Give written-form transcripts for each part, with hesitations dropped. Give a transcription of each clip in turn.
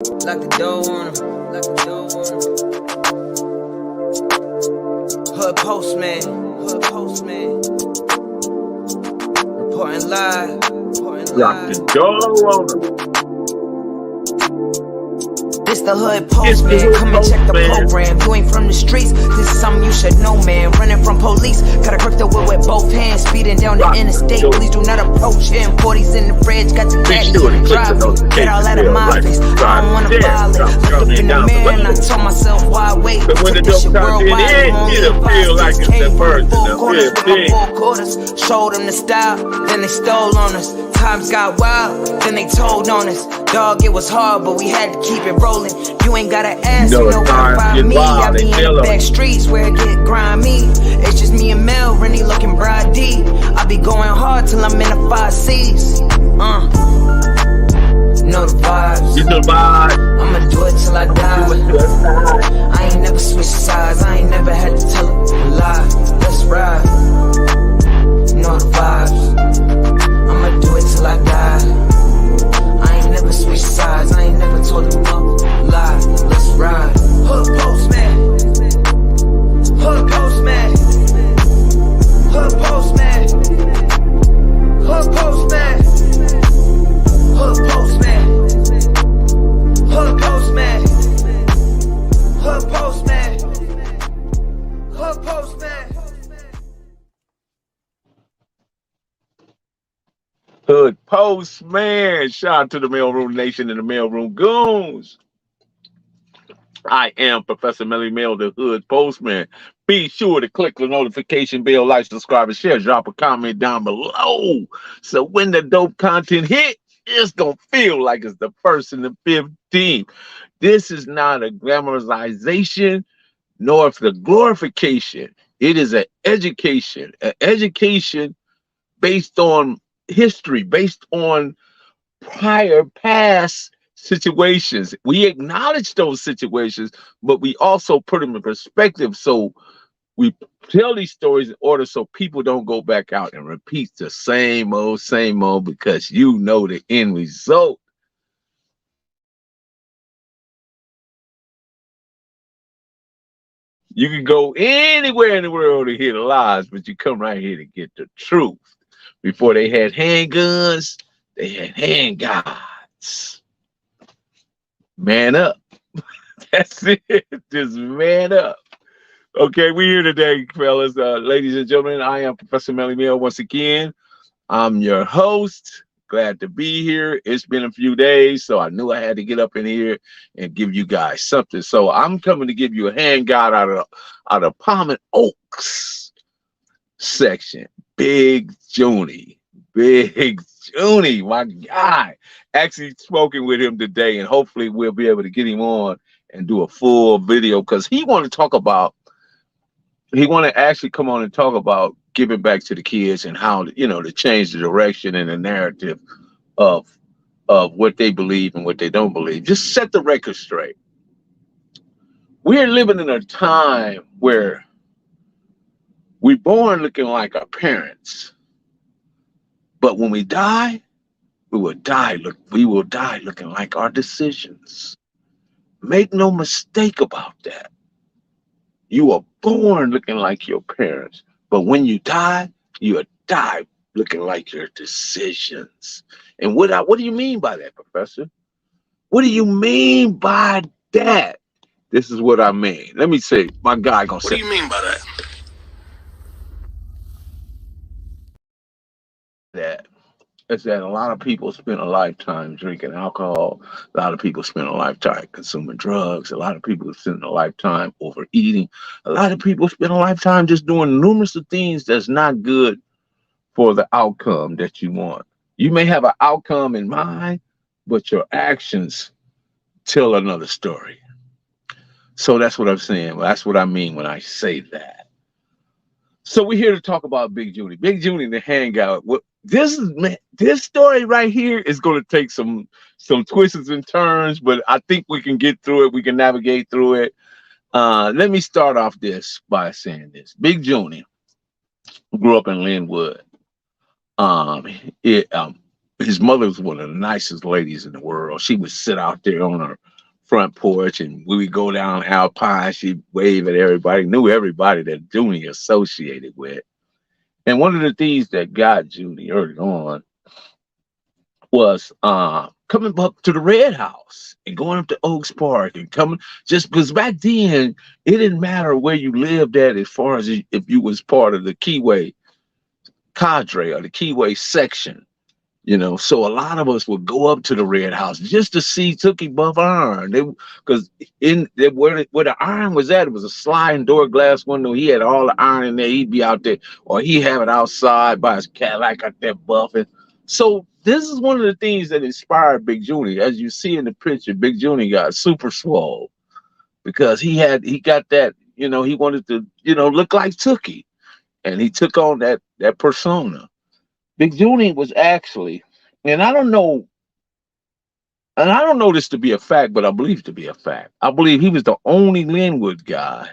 Lock the door on him. Lock the door on him. Hood postman. Hood postman. Reporting live. Reporting Lock live. the door on him. This the hood postman, come and check the program. You ain't from the streets, this is something you should know, man. Running from police, gotta grip the whip with both hands. Speeding down the interstate, please do not approach him. 40s in the fridge, got the caddy in the driveway. Get all out of my face, I don't wanna violate. Look up in the mirror and I told myself, why wait? When the This shit dope comes in, worldwide, it'll feel like it's the first full quarters and with my 4 quarters. Showed them the style, then they stole on us. Times got wild, then they told on us. Dog, it was hard, but we had to keep it rolling. You ain't gotta ask me no about me. I be in the back streets where it get grimy. It's just me and Mel, Rennie looking bride D. I be going hard till I'm in the 5 C's. Know the vibes. You know the vibes. I'ma do it till I die. I ain't never switched sides. I ain't never had to tell a lie. Let's ride. Know the vibes. I'ma do it till I die. I ain't never switched sides. I ain't never told a lie. Let's ride. Hood postman. Hood postman. Hood postman. Hood postman. Hood postman. Hood postman. Hood postman. Hood postman. Hood postman. Shout out to the Mailroom Nation and the Mailroom Goons. I am Professor Melly Mail, the Hood Postman. Be sure to click the notification bell, like, subscribe, and share. Drop a comment down below. So when the dope content hit, it's going to feel like it's the 1st and the 15th. This is not a glamorization, nor the glorification. It is an education based on history, based on prior past situations. We acknowledge those situations, but we also put them in perspective. So we tell these stories in order so people don't go back out and repeat the same old, because you know the end result. You can go anywhere in the world to hear the lies, but you come right here to get the truth. Before they had handguns, they had handguards. Man up. That's it. Just man up. Okay, we're here today, fellas. Ladies and gentlemen, I am Professor Melly Mail once again. I'm your host. Glad to be here. It's been a few days, so I knew I had to get up in here and give you guys something. So I'm coming to give you a handguard out of Palm and Oaks section. Big Juney. Big Juney, my guy. Actually spoken with him today, and hopefully we'll be able to get him on and do a full video, because he want to actually come on and talk about giving back to the kids and how, to change the direction and the narrative of what they believe and what they don't believe. Just set the record straight. We're living in a time where we're born looking like our parents, but when we die, we will die looking like our decisions. Make no mistake about that. You are born looking like your parents, but when you die, you will die looking like your decisions. And what do you mean by that, Professor? What do you mean by that? This is what I mean. Let me say, my guy gonna say. What do you mean by that? That is that a lot of people spend a lifetime drinking alcohol. A lot of people spend a lifetime consuming drugs. A lot of people spend a lifetime overeating. A lot of people spend a lifetime just doing numerous of things that's not good for the outcome that you want. You may have an outcome in mind, but your actions tell another story. So that's what I'm saying. That's what I mean when I say that. So we're here to talk about Big Juney. Big Juney, the hangout. This story right here is going to take some twists and turns, but I think we can get through it. We can navigate through it. Let me start off this by saying this. Big Juney grew up in Linwood. his mother was one of the nicest ladies in the world. She would sit out there on her front porch, and we would go down Alpine. She'd wave at everybody, knew everybody that Juney associated with. And one of the things that got Juney early on was coming up to the Red House and going up to Oaks Park and coming, just because back then it didn't matter where you lived at as far as if you was part of the Keyway cadre or the Keyway section. So a lot of us would go up to the Red House just to see Tookie buff iron. Because where the iron was at, it was a sliding door glass window. He had all the iron in there. He'd be out there, or he have it outside by his Cadillac out there buffing. So this is one of the things that inspired Big Juney. As you see in the picture, Big Juney got super swole because he got that. He wanted to look like Tookie, and he took on that persona. Big Juney was actually, and I don't know this to be a fact, but I believe it to be a fact. I believe he was the only Linwood guy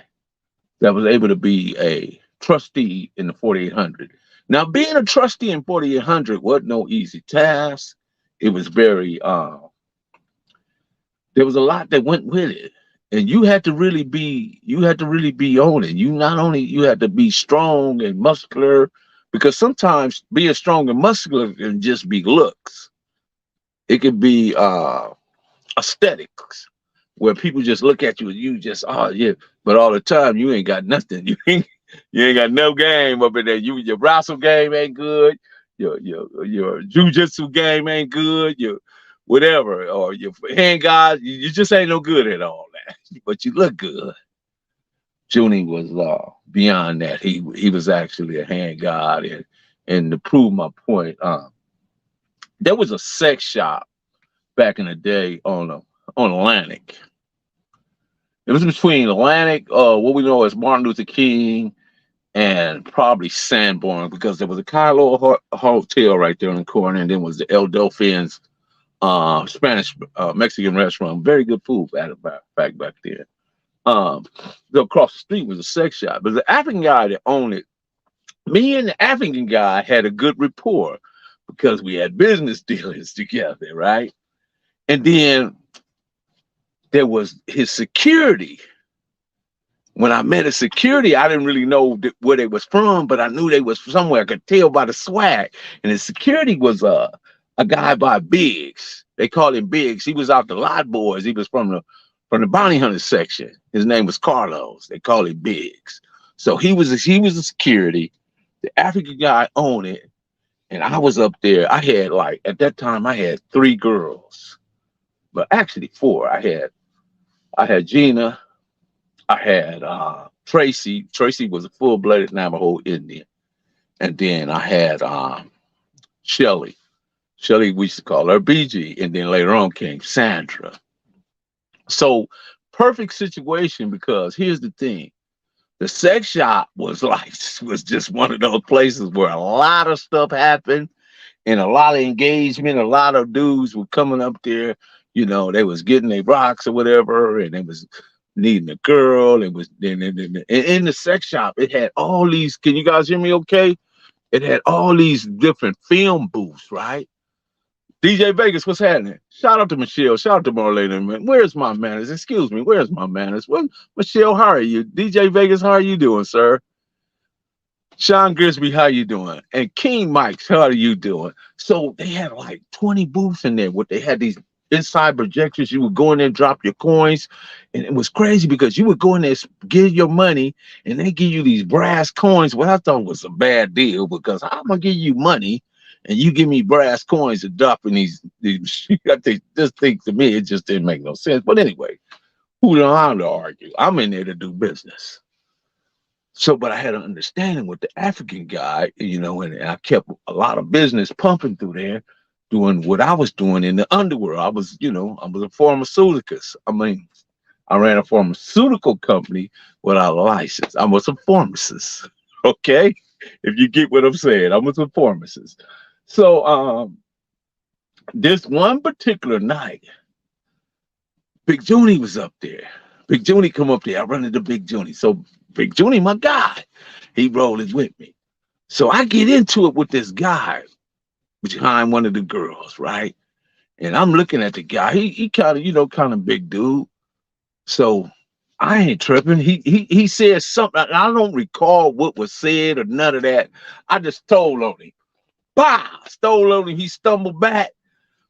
that was able to be a trustee in the 4800. Now, being a trustee in 4800 wasn't no easy task. It was very, there was a lot that went with it. And you had to really be on it. You had to be strong and muscular, because sometimes being strong and muscular can just be looks. It could be aesthetics, where people just look at you and you just, oh yeah, but all the time you ain't got nothing. You ain't got no game up in there. Your wrestle game ain't good. Your jujitsu game ain't good. Your whatever, or your hand guys, you just ain't no good at all that. But you look good. Juney was beyond that. He was actually a hand god, and to prove my point, there was a sex shop back in the day on Atlantic. It was between Atlantic, what we know as Martin Luther King, and probably Sanborn, because there was a Kylo hotel right there in the corner, and then was the El Delfin's Spanish Mexican restaurant. Very good food, back then. Across the street was a sex shop. But the African guy that owned it, me and the African guy had a good rapport because we had business dealings together, right? And then there was his security. When I met his security, I didn't really know where they was from, but I knew they was somewhere. I could tell by the swag. And his security was a guy by Biggs. They called him Biggs. He was out the Lot Boys. He was from the bounty hunter section. His name was Carlos. They called him Biggs. So he was a security. The African guy owned it, and I was up there. I had at that time I had 3 girls, but actually 4. I had Gina. I had Tracy. Tracy was a full-blooded Navajo Indian, and then I had Shelly. Shelly, we used to call her BG, and then later on came Sandra. So perfect situation, because here's the thing. The sex shop was just one of those places where a lot of stuff happened and a lot of engagement. A lot of dudes were coming up there, they was getting their rocks or whatever, and they was needing a girl. It was in the sex shop, it had all these, can you guys hear me okay? It had all these different film booths, right? DJ Vegas, what's happening? Shout out to Michelle. Shout out to Marlena, man. Where's my manners? Excuse me. Where's my manners? Well, Michelle, how are you? DJ Vegas, how are you doing, sir? Sean Grisby, how you doing? And King Mike's, how are you doing? So they had 20 booths in there. They had these inside projectors. You would go in there and drop your coins. And it was crazy because you would go in there, give your money, and they give you these brass coins. What I thought was a bad deal, because I'm going to give you money and you give me brass coins to drop in these I think this thing, to me, it just didn't make no sense. But anyway, who am I to argue? I'm in there to do business. So, but I had an understanding with the African guy, and I kept a lot of business pumping through there, doing what I was doing in the underworld. I was a pharmaceuticist. I ran a pharmaceutical company without a license. I was a pharmacist. Okay? If you get what I'm saying, I was a pharmacist. So this one particular night, Big Juney was up there. Big Juney come up there. I run into Big Juney. So Big Juney, my guy, he rolling with me. So I get into it with this guy. behind one of the girls, right? And I'm looking at the guy. He kind of, kind of big dude. So I ain't tripping. He said something. I don't recall what was said or none of that. I just told on him. Bah! Stole on him. He stumbled back.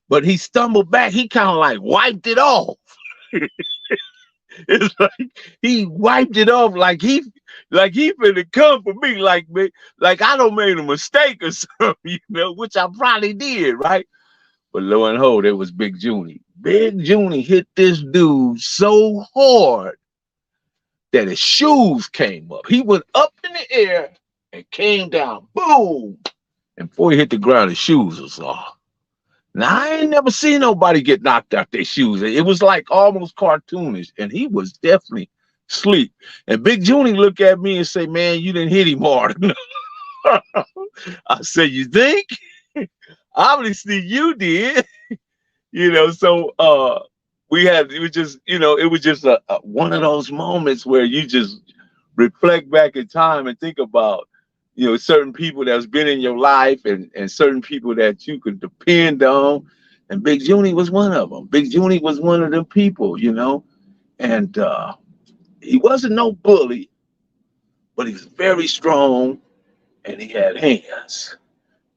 But he stumbled back. He kind of like wiped it off. It's like he wiped it off like he finna come for me, like I don't made a mistake or something, which I probably did, right? But lo and behold, it was Big Juney. Big Juney hit this dude so hard that his shoes came up. He went up in the air and came down. Boom! And before he hit the ground, his shoes was off. Now, I ain't never seen nobody get knocked out their shoes. It was like almost cartoonish, and he was definitely asleep. And Big Junie looked at me and say, "Man, you didn't hit him hard." I said, "You think?" Obviously, you did. So it was just a one of those moments where you just reflect back in time and think about certain people that's been in your life and certain people that you can depend on. And Big Juney was one of them. Big Juney was one of them people, and he wasn't no bully, but he was very strong and he had hands,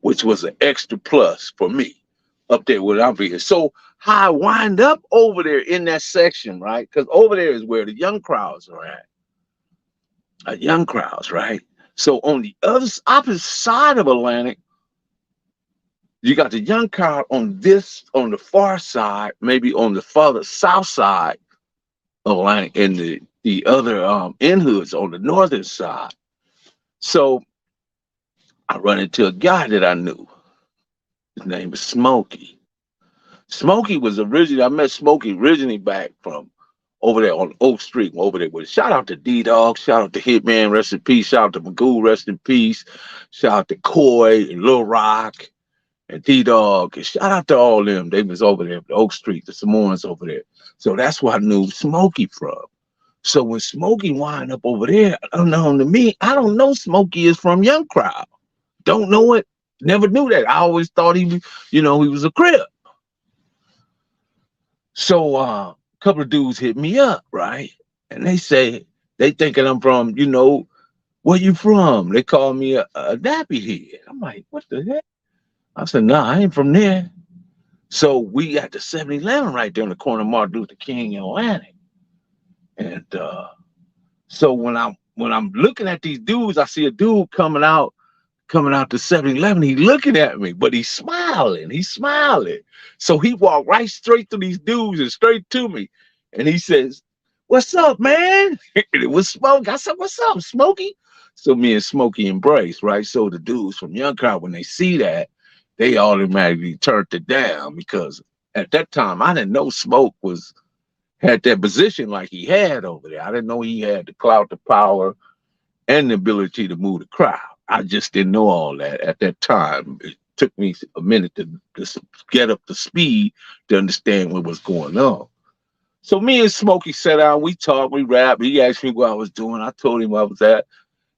which was an extra plus for me up there where I'm being. So how I wind up over there in that section, right? Because over there is where the young crowds are at. Young crowds, right? So on the opposite side of Atlantic, you got the young crowd on the far side, maybe on the further south side of Atlantic, and the other in hoods on the northern side. So I run into a guy that I knew. His name is Smoky. I met Smoky originally back from over there on Oak Street, over there with shout out to D-Dog, shout out to Hitman, rest in peace, shout out to Magoo, rest in peace, shout out to Coy and Lil Rock and D-Dog, and shout out to all them. They was over there, the Oak Street, the Samoans over there. So that's where I knew Smoky from. So when Smoky wind up over there, unknown to me, I don't know Smoky is from Young Crowd. Don't know it. Never knew that. I always thought he was a Crip. So couple of dudes hit me up, right? And they thinking I'm from, where you from? They call me a nappy head. I'm like, what the heck? I said, nah, I ain't from there. So we got the 7-Eleven right there on the corner of Martin Luther King and Atlantic. And so when I'm looking at these dudes, I see a dude coming out to 7-Eleven. He's looking at me, but he's smiling. So he walked right straight to these dudes and straight to me. And he says, "What's up, man?" And it was Smokey. I said, "What's up, Smokey?" So me and Smokey embraced, right? So the dudes from Young Crowd, when they see that, they automatically turned it down, because at that time, I didn't know Smoke had that position like he had over there. I didn't know he had the clout, the power, and the ability to move the crowd. I just didn't know all that at that time. It took me a minute to get up to speed to understand what was going on. So me and Smokey sat down, we talked, we rapped. He asked me what I was doing. I told him I was at.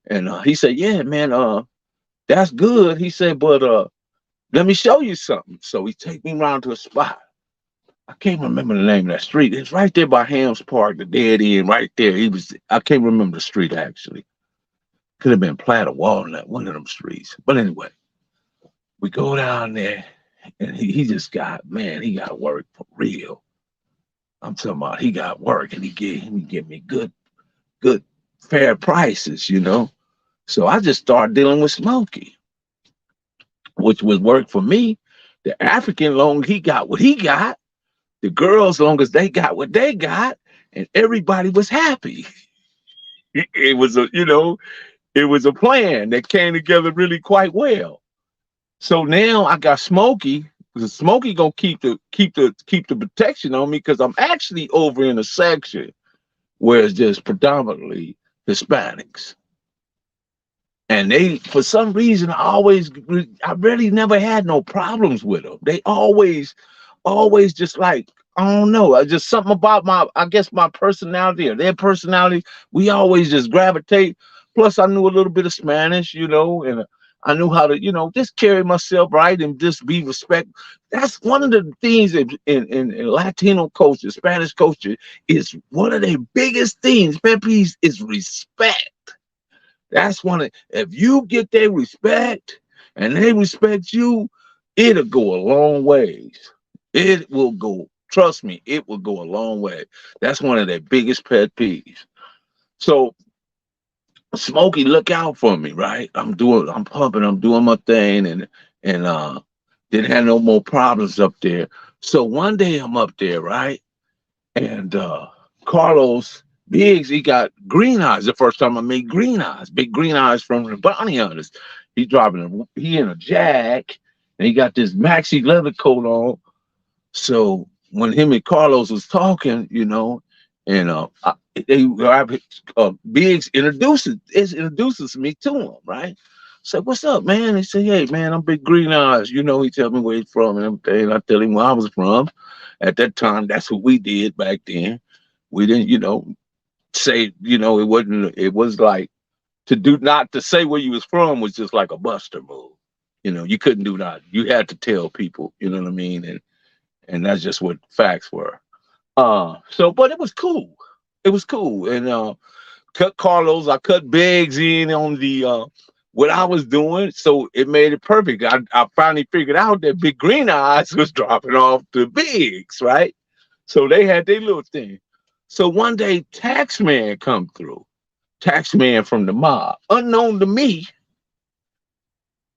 And he said, "Yeah, man, that's good." He said, "But let me show you something." So he take me around to a spot. I can't remember the name of that street. It's right there by Hams Park, the dead end, right there. I can't remember the street actually. Could have been Platt or Walnut, one of them streets. But anyway, we go down there, and he got work for real. I'm talking about he got work, and he give me good, fair prices, So I just started dealing with Smokey, which was work for me. The African, long he got what he got. The girls, long as they got what they got, and everybody was happy. It was a plan that came together really quite well. So now I got Smokey, because Smokey gonna keep the protection on me, because I'm actually over in a section where it's just predominantly Hispanics. And they, for some reason, I really never had no problems with them. They always just like, I don't know, just something about my personality or their personality. We always just gravitate. Plus, I knew a little bit of Spanish, and I knew how to, just carry myself right and just be respect. That's one of the things in Latino culture, Spanish culture, is one of their biggest things. Pet peeves is respect. That's one of, if you get their respect and they respect you, it'll go a long ways. It will go, trust me, it will go a long way. That's one of their biggest pet peeves. So Smoky, look out for me, right? I'm pumping, I'm doing my thing, and didn't have no more problems up there. So one day I'm up there, right? And Carlos Biggs, he got green eyes. The first time I made green eyes, big green eyes from the bounty hunters. He in a Jag, and he got this maxi leather coat on. So when him and Carlos was talking, and Biggs introduces me to him, right? So what's up, man? He said, hey, man, I'm Big Green Eyes. He tell me where he's from and everything. I tell him where I was from. At that time, that's what we did back then. We didn't, say, it was like not to say where you was from was just like a buster move. You couldn't do that. You had to tell people, you know what I mean? And that's just what facts were. But it was cool. It was cool. And cut Carlos, I cut Biggs in on the what I was doing, so it made it perfect. I finally figured out that Big Green Eyes was dropping off to Biggs, right? So they had their little thing. So one day, Taxman come through. Taxman from the mob. Unknown to me,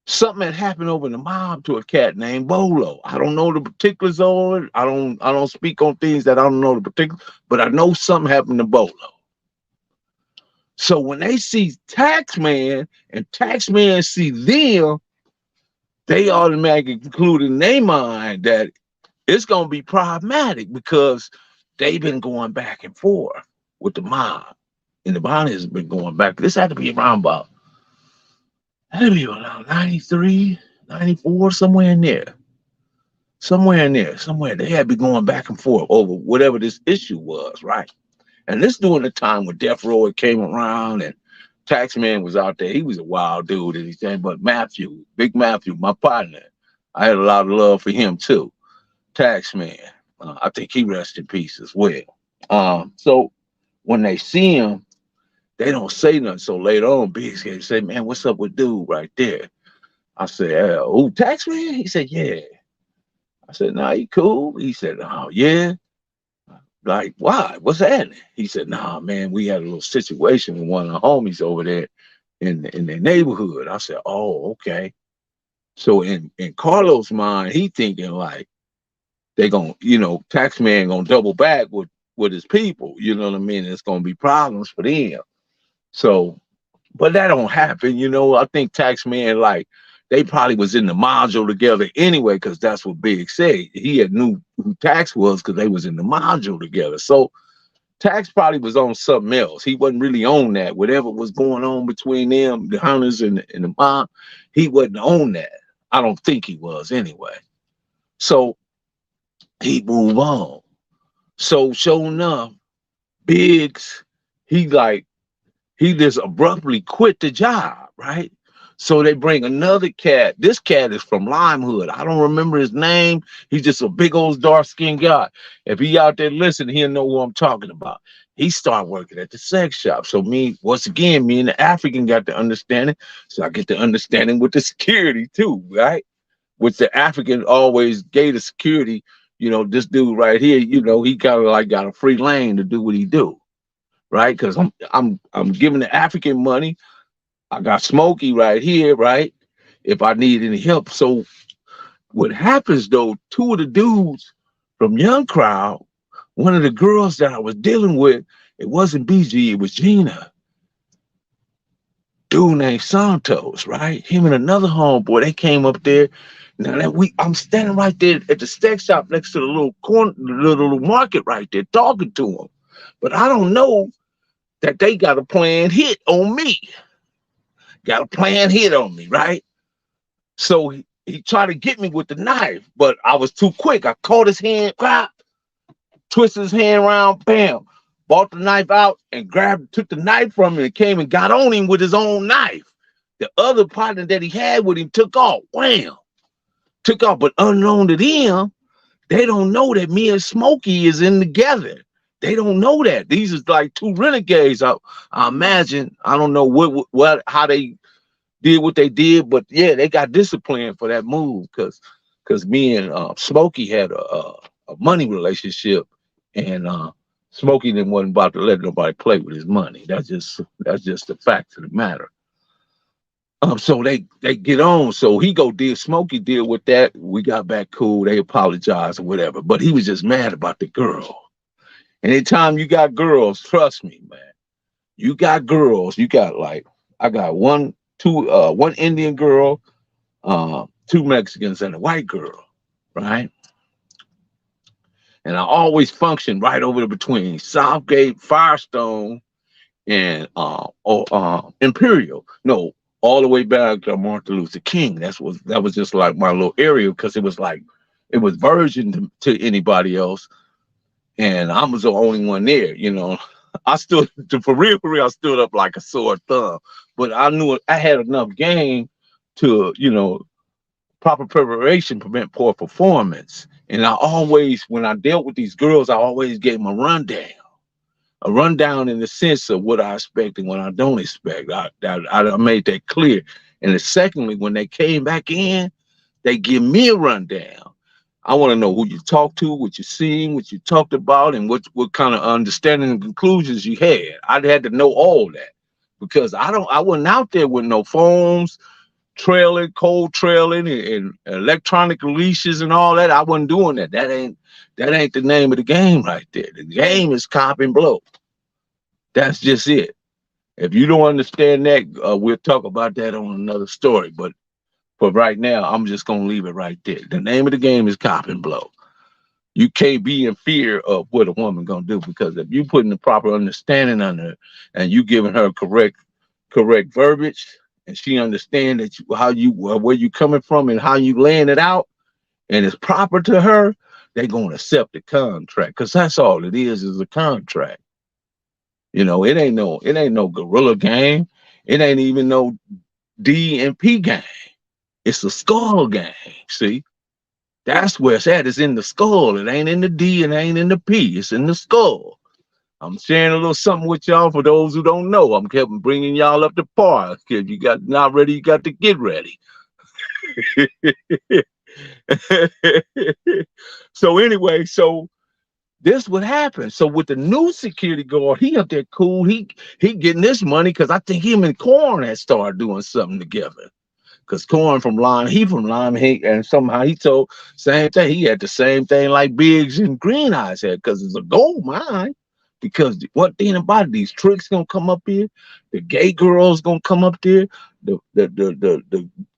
something had happened over in the mob to a cat named Bolo. I don't know the particulars on it. I don't speak on things that I don't know the particulars, but I know something happened to Bolo. So when they see Taxman and Taxman see them, they automatically conclude in their mind that it's gonna be problematic because they've been going back and forth with the mob. And the bounty has been going back. This had to be around 93, 94, somewhere in there. Somewhere they had been going back and forth over whatever this issue was, right? And this during the time when Death Row came around and Taxman was out there. He was a wild dude, and he said, but Big Matthew, my partner, I had a lot of love for him too. Taxman, I think he rests in peace as well. So when they see him, they don't say nothing. So later on, Biggs came say, man, what's up with dude right there? I said, oh, Taxman? He said, yeah. I said, nah, he cool. He said, oh, yeah. Like, why? What's happening? He said, nah, man, we had a little situation with one of the homies over there in their neighborhood. I said, oh, okay. So in Carlos' mind, he thinking like they gonna, Taxman gonna double back with his people. You know what I mean? It's gonna be problems for them. So, but that don't happen. I think Taxman, like, they probably was in the module together anyway, because that's what Big said. He had knew who Tax was because they was in the module together. So Tax probably was on something else. He wasn't really on that. Whatever was going on between them, the hunters and the mob, he wasn't on that. I don't think he was anyway. So he moved on. So sure enough, Biggs, he just abruptly quit the job, right? So they bring another cat. This cat is from Limehood. I don't remember his name. He's just a big old dark-skinned guy. If he out there listening, he'll know who I'm talking about. He started working at the sex shop. So me and the African got the understanding. So I get the understanding with the security too, right? Which the African always gave the security, this dude right here, he got a free lane to do what he do. Right? Because I'm giving the African money. I got Smoky right here, right? If I need any help. So what happens though, two of the dudes from Young Crowd, one of the girls that I was dealing with, it wasn't BG, it was Gina. Dude named Santos, right? Him and another homeboy, they came up there. Now that I'm standing right there at the sex shop next to the little corner, the little market right there, talking to them. But I don't know that they got a planned hit on me. Right? So he tried to get me with the knife, but I was too quick. I caught his hand, twisted his hand around, bam, bought the knife out and took the knife from him and came and got on him with his own knife The other partner that he had with him took off. Wham! Took off. But unknown to them, they don't know that me and Smoky is in together. They don't know that. These is like two renegades. I imagine. I don't know what how they did what they did, but yeah, they got disciplined for that move because me and Smoky had a money relationship, and Smoky didn't wasn't about to let nobody play with his money. That's just the fact of the matter. So they get on. So he did Smoky deal with that. We got back cool. They apologized or whatever. But he was just mad about the girl. Anytime you got girls, trust me, man. You got girls. You got like I got one Indian girl, two Mexicans, and a white girl, right? And I always function right over between Southgate, Firestone, and Imperial. No, all the way back to Martin Luther King. That was just like my little area because it was virgin to anybody else, and I was the only one there. You know, I stood for real. I stood up like a sore thumb, but I knew I had enough game to proper preparation prevent poor performance. And I always, when I dealt with these girls, I always gave them a rundown in the sense of what I expect and what I don't expect. I made that clear. And secondly, when they came back in, they give me a rundown. I want to know who you talked to, what you seen, what you talked about, and what kind of understanding and conclusions you had. I had to know all that because I wasn't out there with no phones, cold trailing and electronic leashes and all that. I wasn't doing that. That ain't the name of the game right there. The game is cop and blow. That's just it. If you don't understand that, we'll talk about that on another story. But for right now, I'm just gonna leave it right there. The name of the game is cop and blow. You can't be in fear of what a woman gonna do because if you putting the proper understanding on her and you giving her correct verbiage, and she understand that where you coming from and how you laying it out, and it's proper to her, they gonna accept the contract because that's all it is a contract. You know, it ain't no guerrilla game. It ain't even no D and P game. It's a skull game. See, that's where it's at. It's in the skull. It ain't in the D and it ain't in the P. It's in the skull. I'm sharing a little something with y'all for those who don't know. I'm kept bringing y'all up to par. If you got not ready, you got to get ready. So anyway, this would happen. So with the new security guard, he up there cool. He getting this money because I think him and Corn had started doing something together. Because Corn from Lime, and somehow he told same thing. He had the same thing like Biggs and Green Eyes had because it's a gold mine. Because one thing about it, these tricks gonna come up here, the gay girls gonna come up there, the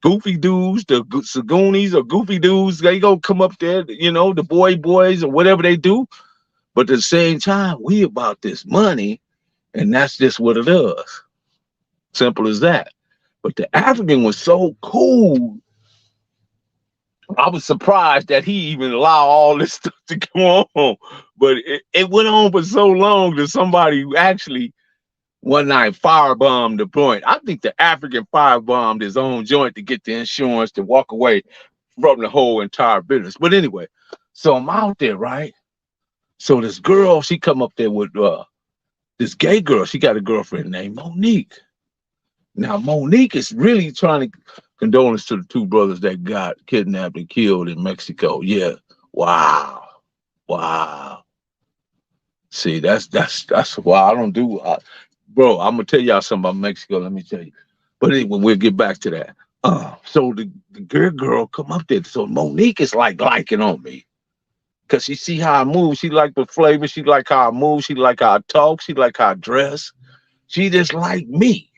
goofy dudes, the Sagoonies or goofy dudes, they gonna come up there, the boys or whatever they do. But at the same time, we about this money, and that's just what it is. Simple as that. But the African was so cool. I was surprised that he even allowed all this stuff to go on. But it went on for so long that somebody actually one night firebombed the joint. I think the African firebombed his own joint to get the insurance to walk away from the whole entire business. But anyway, so I'm out there, right? So this girl, she come up there with this gay girl. She got a girlfriend named Monique. Now, Monique is really trying to condolence to the two brothers that got kidnapped and killed in Mexico. Yeah. Wow. See, that's why I don't do. Bro, I'm gonna tell y'all something about Mexico. Let me tell you. But anyway, we'll get back to that. So the girl come up there. So Monique is like liking on me. Cause she see how I move. She like the flavor. She like how I move. She like how I talk. She like how I dress. She just like me.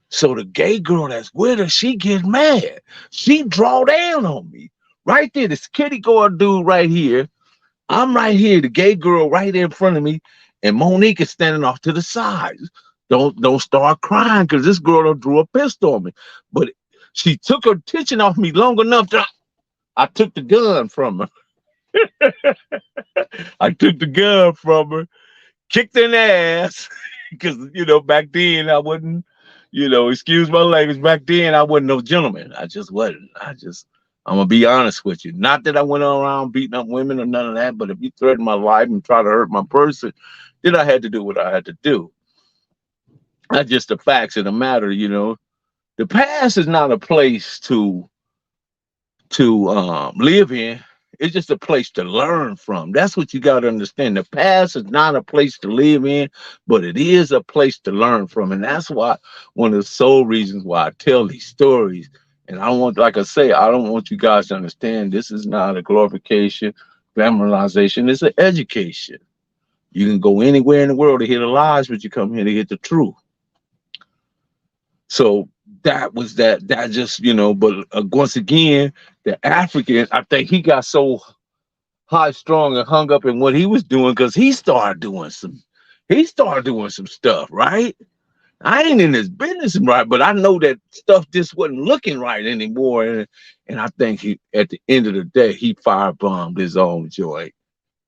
So the gay girl that's with her, she gets mad. She draw down on me. Right there, this kitty guard dude right here. I'm right here, the gay girl right there in front of me, and Monique is standing off to the side. Don't start crying because this girl done drew a pistol on me. But she took her attention off me long enough that I took the gun from her. I took the gun from her, kicked her in the ass, because back then I wasn't You know, excuse my language. Back then, I wasn't no gentleman. I just wasn't. I'm gonna be honest with you. Not that I went around beating up women or none of that, but if you threaten my life and try to hurt my person, then I had to do what I had to do. That's just the facts of the matter. You know, the past is not a place to live in. It's just a place to learn from. That's what you got to understand. The past is not a place to live in, but it is a place to learn from. And that's why one of the sole reasons why I tell these stories. And I don't want, like I say, I don't want you guys to understand this is not a glorification, glamorization. It's an education. You can go anywhere in the world to hear the lies, but you come here to get the truth. So that was that just, you know, but once again, the African, I think he got so high strung and hung up in what he was doing because he started doing some stuff, right? I ain't in his business, right? But I know that stuff just wasn't looking right anymore. And I think he, at the end of the day, he firebombed his own joint,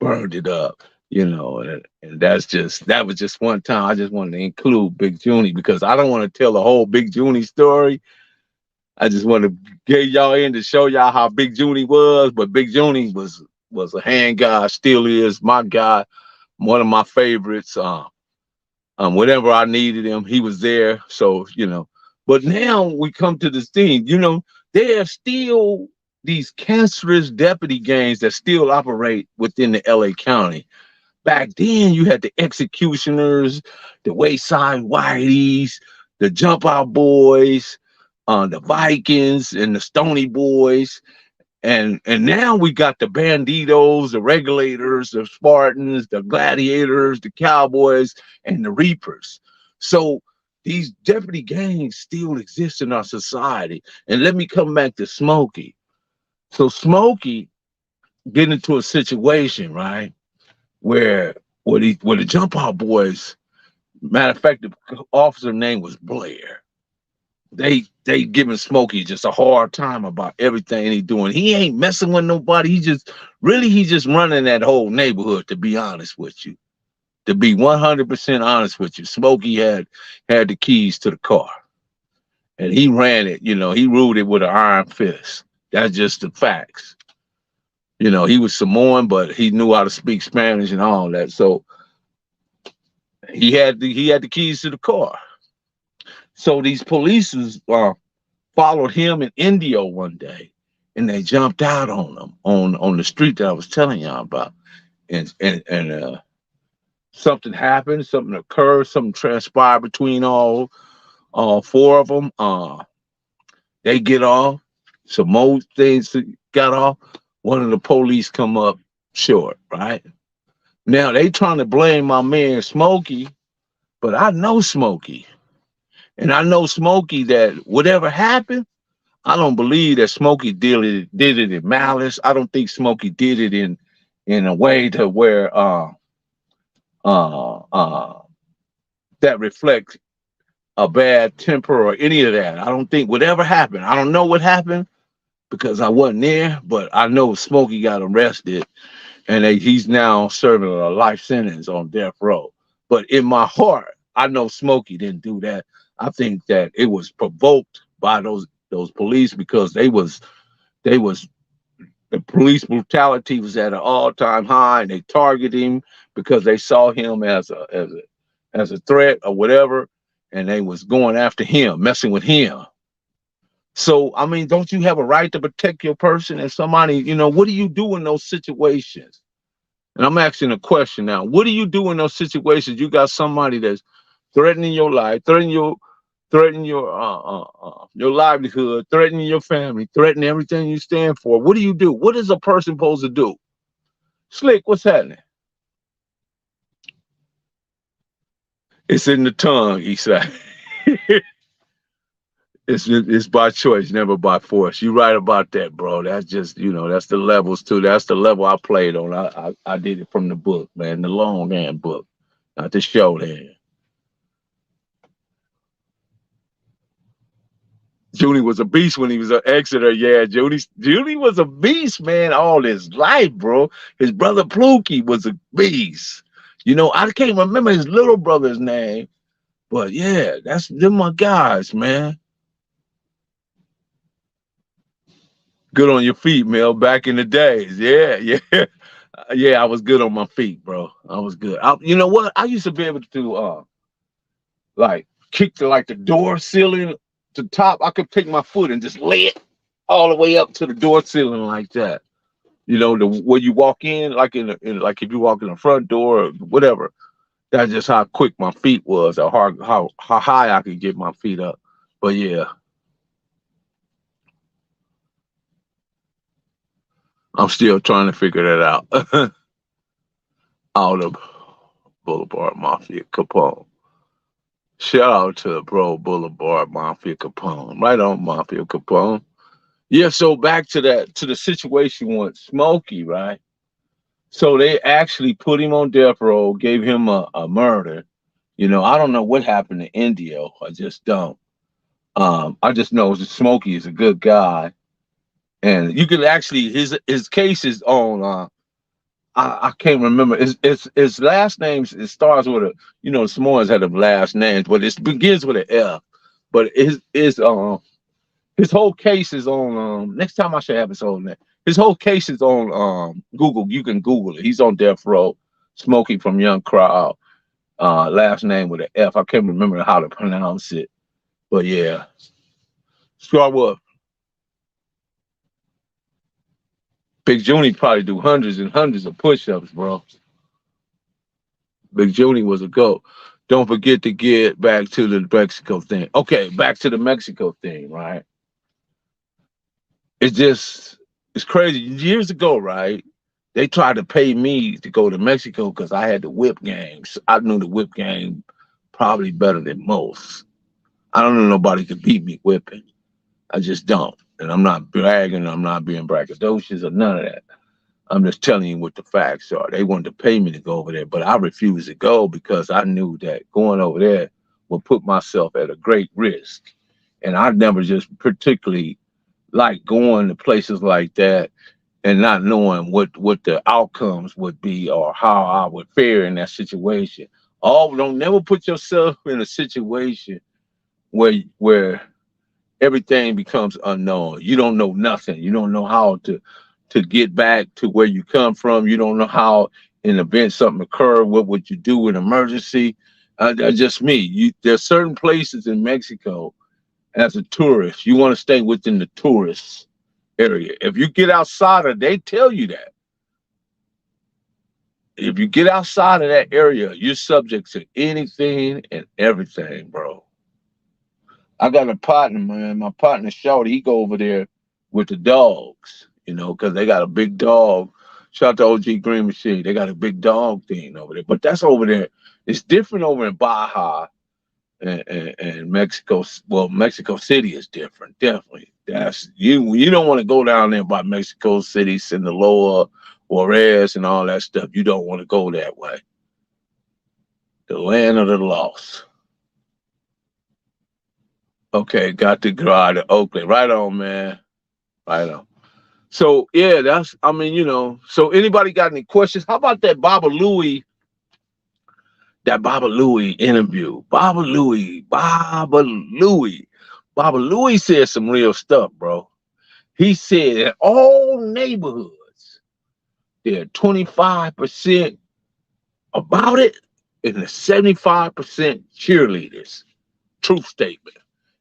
burned it up, you know, and that was just one time. I just wanted to include Big Juney because I don't want to tell the whole Big Juney story. I just want to get y'all in to show y'all how Big Juney was, but Big Juney was a hand guy, still is my guy, one of my favorites. Whenever I needed him, he was there. So, you know, but now we come to this thing, you know, there are still these cancerous deputy gangs that still operate within the LA County. Back then, you had the executioners, the Wayside Whiteys, the Jump Out Boys, the Vikings, and the Stony Boys. And now we got the Banditos, the Regulators, the Spartans, the Gladiators, the Cowboys, and the Reapers. So these deputy gangs still exist in our society. And let me come back to Smoky. So Smoky get into a situation, right, where the Jump Out Boys, matter of fact, the officer name was Blair. They giving Smokey just a hard time about everything he doing. He ain't messing with nobody. He just running that whole neighborhood, to be honest with you. To be 100% honest with you. Smokey had the keys to the car. And he ran it, you know, he ruled it with an iron fist. That's just the facts. You know, he was Samoan, but he knew how to speak Spanish and all that. So he had the keys to the car. So these police followed him in Indio one day, and they jumped out on him on the street that I was telling y'all about. And something happened, something occurred, something transpired between all four of them. They get off. Some more things got off. One of the police come up short, right? Now they trying to blame my man Smokey, but I know Smokey. And I know Smokey that whatever happened, I don't believe that Smokey did it in malice. I don't think Smokey did it in a way to where uh, uh, that reflects a bad temper or any of that. I don't think whatever happened. I don't know what happened because I wasn't there, but I know Smokey got arrested and he's now serving a life sentence on death row. But in my heart, I know Smokey didn't do that. I think that it was provoked by those police because they was the police brutality was at an all-time high, and they targeted him because they saw him as a threat or whatever, and they was going after him, messing with him. So I mean, don't you have a right to protect your person? And somebody, you know, what do you do in those situations? And I'm asking a question now. What do you do in those situations? You got somebody that's threatening your life, threatening your livelihood, threatening your family, threatening everything you stand for. What do you do? What is a person supposed to do? Slick, what's happening? It's in the tongue, he said. It's by choice, never by force. You're right about that, bro. That's just, you know, that's the levels too. That's the level I played on. I did it from the book, man, the long hand book, not the short hand. Juney was a beast when he was at Exeter. Yeah, Juney was a beast, man, all his life, bro. His brother Pluky was a beast. You know, I can't remember his little brother's name, But yeah, them my guys, man. Good on your feet, Mel. Back in the days, yeah, yeah, yeah. I was good on my feet, bro. I was good. You know what? I used to be able to like kick the door ceiling to top. I could take my foot and just lay it all the way up to the door ceiling like that. You know, the where you walk in, like like if you walk in the front door or whatever. That's just how quick my feet was, or how high I could get my feet up. But yeah, I'm still trying to figure that out. Out of Boulevard Mafia Capone. Shout out to bro Boulevard Mafia Capone. Right on Mafia Capone. Yeah, so back to the situation with Smoky, right? So they actually put him on death row, gave him a murder. You know, I don't know what happened to Indio. I just don't. I just know that Smokey is a good guy, and you can actually his case is on. I can't remember his last names. It starts with a the Samoans had the last names, but it begins with an F. But his whole case is on. Next time I should have his whole name. His whole case is on Google. You can Google it. He's on death row. Smokey from Young Crowd. Last name with an F. I can't remember how to pronounce it, but yeah. Start with Big Juney probably do hundreds and hundreds of push-ups, bro. Big Juney was a goat. Don't forget to get back to the Mexico thing. Okay, back to the Mexico thing, right? It's crazy. Years ago, right? They tried to pay me to go to Mexico because I had the whip game. So I knew the whip game probably better than most. I don't know nobody could beat me whipping. I just don't. And I'm not bragging. I'm not being braggadocious or none of that. I'm just telling you what the facts are. They wanted to pay me to go over there, but I refused to go because I knew that going over there would put myself at a great risk. And I never just particularly like going to places like that and not knowing what the outcomes would be or how I would fare in that situation. Don't never put yourself in a situation where everything becomes unknown. You don't know nothing. You don't know how to get back to where you come from. You don't know how in event something occur, what would you do in emergency? That's just me. There's certain places in Mexico as a tourist, you want to stay within the tourist area. If you get outside of, they tell you that. If you get outside of that area, you're subject to anything and everything, bro. I got a partner, man. My partner Shorty, he go over there with the dogs, because they got a big dog. Shout out to OG Green Machine. They got a big dog thing over there. But that's over there. It's different over in Baja and Mexico. Well, Mexico City is different, definitely. That's you don't want to go down there by Mexico City, Sinaloa, Juarez, and all that stuff. You don't want to go that way. The land of the lost. Okay, got to go out of Oakland. Right on, man. Right on. So yeah, so anybody got any questions? How about that Baba Louie interview? Baba Louie said some real stuff, bro. He said in all neighborhoods, they're 25% about it and the 75% cheerleaders. Truth statement.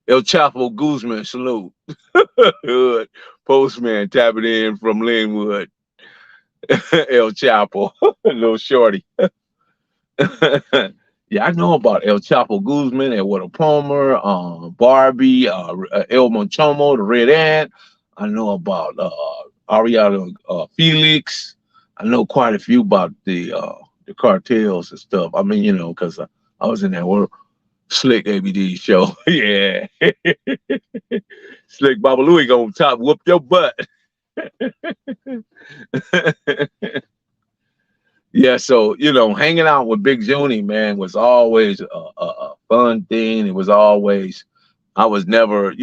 El Chapo Guzman salute. Hood postman tapping in from Linwood. El Chapo, little shorty. Yeah, I know about El Chapo Guzman, Eduardo Palmer, Barbie, El Monchomo, the Red Ant. I know about Ariana Felix. I know quite a few about the cartels and stuff. I mean, because I was in that world. Slick ABD show. Yeah. Slick Baba Louie gonna top whoop your butt. Yeah, so hanging out with Big Juney, man, was always a fun thing. It was always, I was never,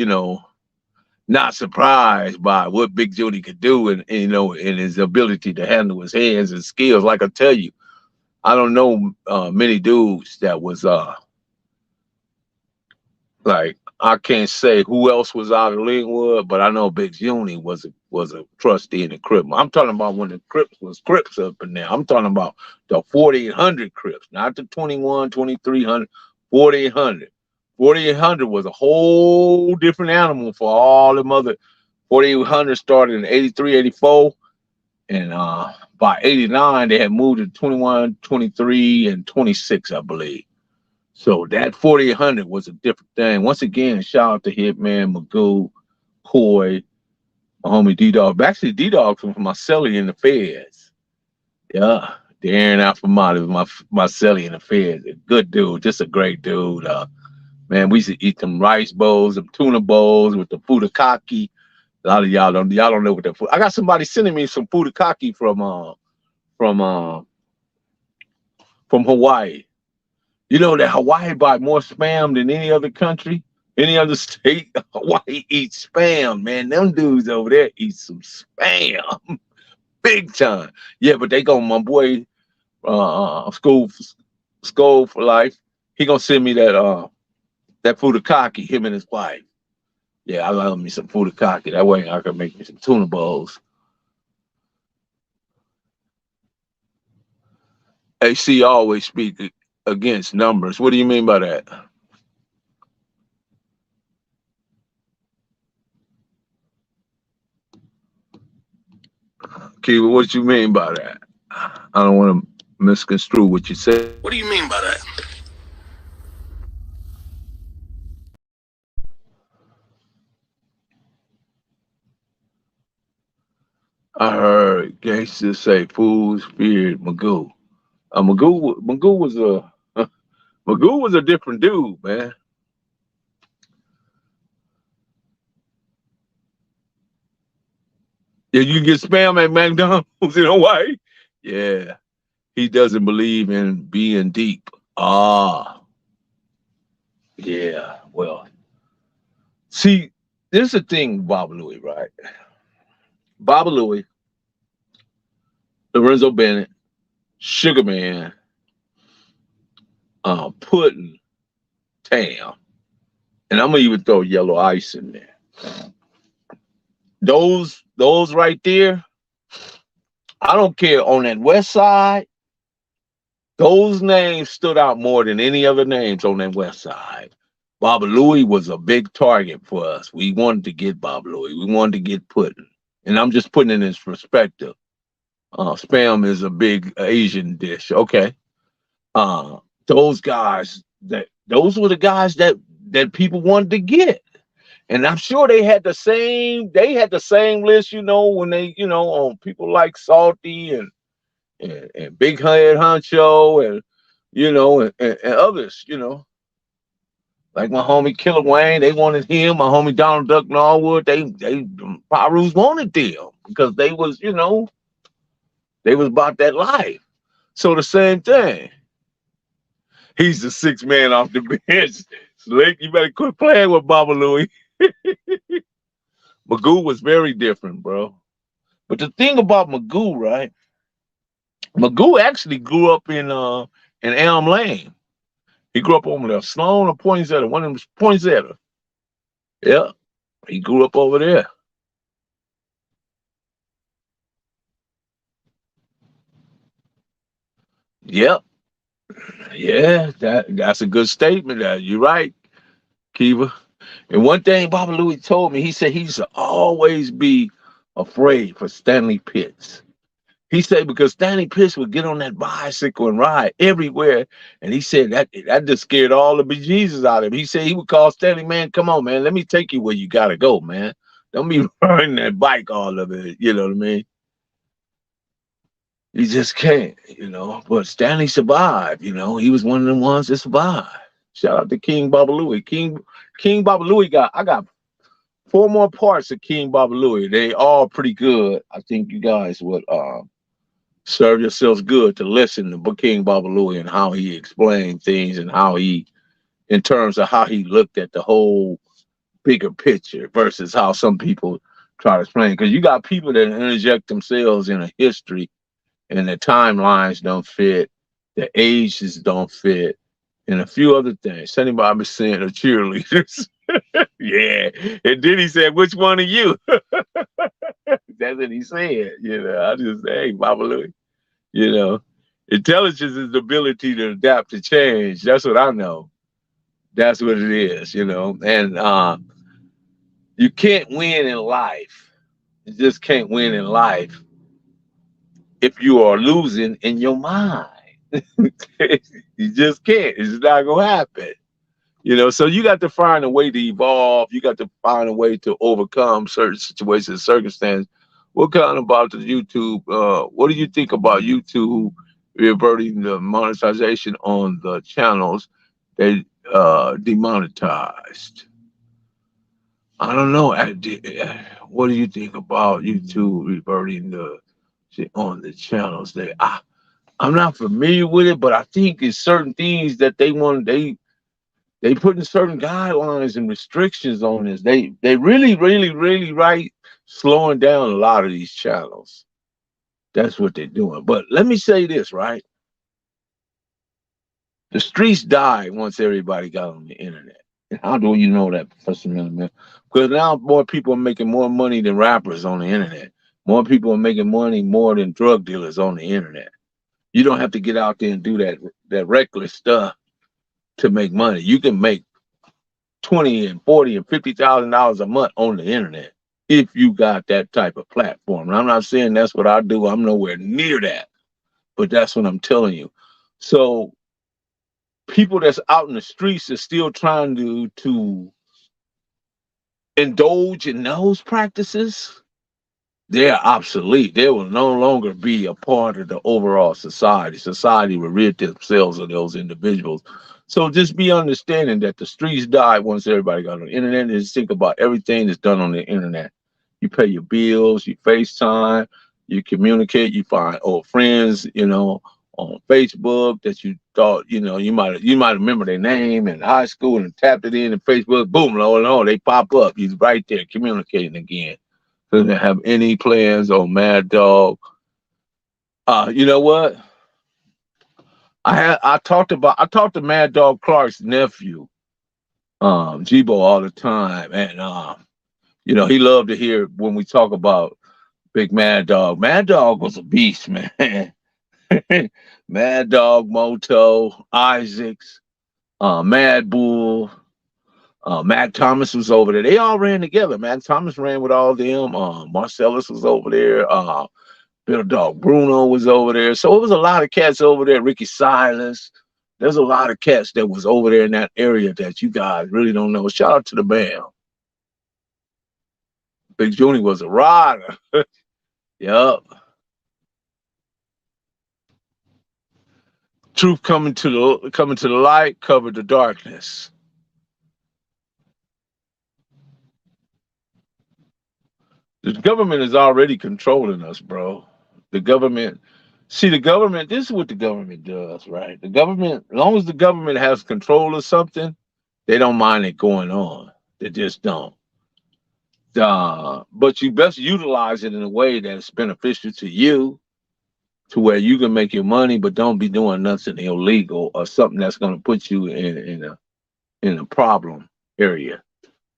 not surprised by what Big Juney could do and his ability to handle his hands and skills. Like I tell you, I don't know many dudes that was Like I can't say who else was out of Linwood, but I know Big Juney was a trustee in the Crip. I'm talking about when the Crips was Crips up in there. I'm talking about the 4800 Crips, not the 21, 2300, 4800. 4800 was a whole different animal for all the other. 4800 started in 83, 84, and by 89 they had moved to 21, 23, and 26, I believe. So that 4800 was a different thing. Once again, shout out to Hitman, Magoo, Coy, my homie D-Dog. Actually, D-Dog from my celly in the Feds. Yeah, Darren Alphamati was my celly in the Feds. A good dude, just a great dude. Man, we used to eat them rice bowls, them tuna bowls with the fudakaki. A lot of y'all don't know what that food. I got somebody sending me some fudakaki from uh from Hawaii. You know that Hawaii buy more spam than any other country, any other state. Hawaii eats spam, man. Them dudes over there eat some spam, big time. Yeah, but they go, my boy, school for life. He gonna send me that fudakaki, him and his wife. Yeah, I love me some fudakaki. That way I can make me some tuna bowls. AC always speak against numbers. What do you mean by that? Kiva, what you mean by that? I don't want to misconstrue what you said. What do you mean by that? I heard gangsters say fools feared Magoo. Magoo was a Magoo was a different dude, man. Yeah, you get spam at McDonald's in Hawaii. Yeah, he doesn't believe in being deep. Ah, yeah. Well, see, there's a thing, Baba Louie, right? Baba Louie, Lorenzo Bennett, Sugar Man, Puddin', Tam, and I'm gonna even throw Yellow Ice in there. Those right there, I don't care on that west side. Those names stood out more than any other names on that west side. Baba Louie was a big target for us. We wanted to get Baba Louie. We wanted to get Puddin'. And I'm just putting it in perspective. Spam is a big Asian dish. Okay. Uh, those guys those were the guys that people wanted to get. And I'm sure they had the same list, when they, on people like Salty and Big Head Honcho and and others, like my homie Killer Wayne, they wanted him. My homie Donald Duck Norwood, they Pyrus wanted them because they was about that life. So the same thing. He's the sixth man off the bench. Slick, you better quit playing with Baba Louie. Magoo was very different, bro. But the thing about Magoo, right? Magoo actually grew up in Elm Lane. He grew up over there, Sloan or Poinsettia. One of them was Poinsettia. Yeah, he grew up over there. Yep. Yeah, that's a good statement. You're right, Kiva. And one thing Baba Louie told me, he said he used to always be afraid for Stanley Pitts. He said because Stanley Pitts would get on that bicycle and ride everywhere, and he said that just scared all the bejesus out of him. He said he would call Stanley, man, come on, man, let me take you where you gotta go, man. Don't be riding that bike all of it. You know what I mean? You just can't. But Stanley survived. He was one of the ones that survived. Shout out to King Baba Louie. King Baba Louie I got four more parts of King Baba Louie. They all pretty good. I think you guys would serve yourselves good to listen to King Baba Louie and how he explained things and in terms of how he looked at the whole bigger picture versus how some people try to explain. Because you got people that interject themselves in a history and the timelines don't fit, the ages don't fit. and a few other things. Sonny Bob is saying the cheerleaders. Yeah. And then he said, which one of you? That's what he said. I just say, hey, Baba Louie, you know, intelligence is the ability to adapt to change. That's what I know. That's what it is, And you can't win in life. You just can't win in life if you are losing in your mind. You just can't. It's not gonna happen. So you got to find a way to evolve. You got to find a way to overcome certain situations and circumstances. What kind about the YouTube? What do you think about YouTube reverting the monetization on the channels they demonetized? I don't know. What do you think about YouTube reverting the on the channels? I'm not familiar with it, but I think it's certain things that they want. They putting certain guidelines and restrictions on this. They really, really, really slowing down a lot of these channels. That's what they're doing. But let me say this, right? The streets died once everybody got on the internet. And how do you know that, Professor Miller? Because now more people are making more money than rappers on the internet. More people are making money more than drug dealers on the internet. You don't have to get out there and do that reckless stuff to make money. You can make 20 and 40 and $50,000 a month on the internet if you got that type of platform. And I'm not saying that's what I do. I'm nowhere near that, but that's what I'm telling you. So people that's out in the streets are still trying to indulge in those practices. They're obsolete. They will no longer be a part of the overall society. Society will rid themselves of those individuals. So just be understanding that the streets died once everybody got on the internet. And just think about everything that's done on the internet. You pay your bills, you FaceTime, you communicate, you find old friends, on Facebook that you thought, you might remember their name in high school and tapped it in Facebook, boom, lo, they pop up. You're right there communicating again. Doesn't have any plans on Mad Dog. You know what? I talked to Mad Dog Clark's nephew, Jibo, all the time, and he loved to hear when we talk about Big Mad Dog. Mad Dog was a beast, man. Mad Dog, Moto, Isaacs, Mad Bull, Mac Thomas was over there. They all ran together. Mac Thomas ran with all them. Marcellus was over there. Bill Dog Bruno was over there. So it was a lot of cats over there. Ricky Silas. There's a lot of cats that was over there in that area that you guys really don't know. Shout out to the band. Big Juney was a rider. Yup. Truth coming to the light, covered the darkness. The government is already controlling us, bro. The government, this is what the government does, right? The government, as long as the government has control of something, they don't mind it going on. They just don't. But you best utilize it in a way that's beneficial to you, to where you can make your money, but don't be doing nothing illegal or something that's going to put you in a problem area.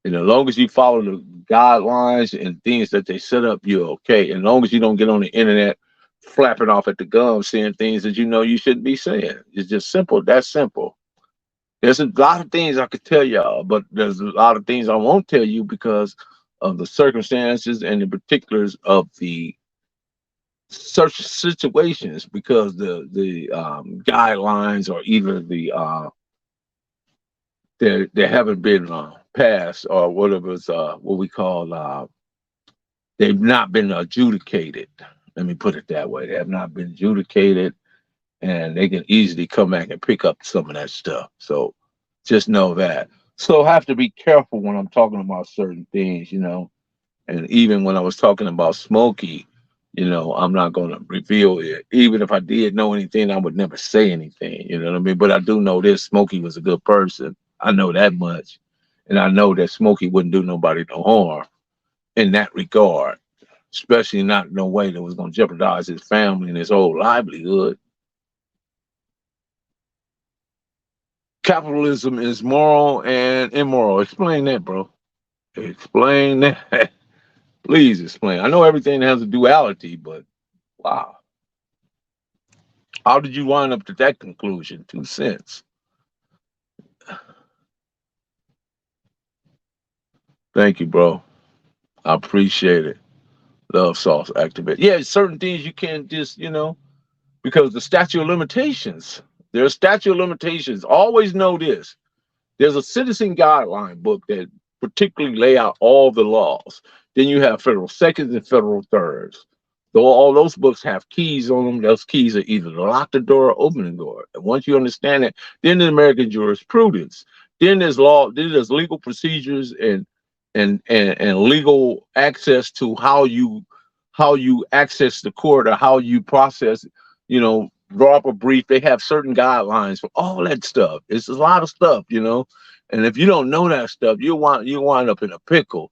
And as long as you follow the guidelines and things that they set up, you're okay. And as long as you don't get on the internet flapping off at the gum, saying things that you shouldn't be saying. It's just simple. That's simple. There's a lot of things I could tell y'all, but there's a lot of things I won't tell you because of the circumstances and the particulars of the such situations, because the guidelines or either they haven't been passed, or whatever is what we call they've not been adjudicated. Let me put it that way. They have not been adjudicated, and they can easily come back and pick up some of that stuff. So just know that. So I have to be careful when I'm talking about certain things, And even when I was talking about Smoky, I'm not going to reveal it. Even if I did know anything, I would never say anything. You know what I mean? But I do know this: Smoky was a good person. I know that much, and I know that Smoky wouldn't do nobody no harm in that regard, especially not in no way that was going to jeopardize his family and his whole livelihood. capitalism is moral and immoral. Explain that, bro. Explain that. Please explain. I know everything has a duality, but wow. How did you wind up to that conclusion? 2 cents. Thank you, bro. I appreciate it. Love sauce activate. Yeah, certain things you can't just, because the statute of limitations. There's statute of limitations. Always know this. There's a citizen guideline book that particularly lay out all the laws. Then you have federal seconds and federal thirds. Though all those books have keys on them, those keys are either to lock the door or open the door. And once you understand that, then there's American jurisprudence. Then there's law, then there's legal procedures and legal access to how you access the court or how you process, draw up a brief. They have certain guidelines for all that stuff. It's a lot of stuff. And if you don't know that stuff, you wind up in a pickle.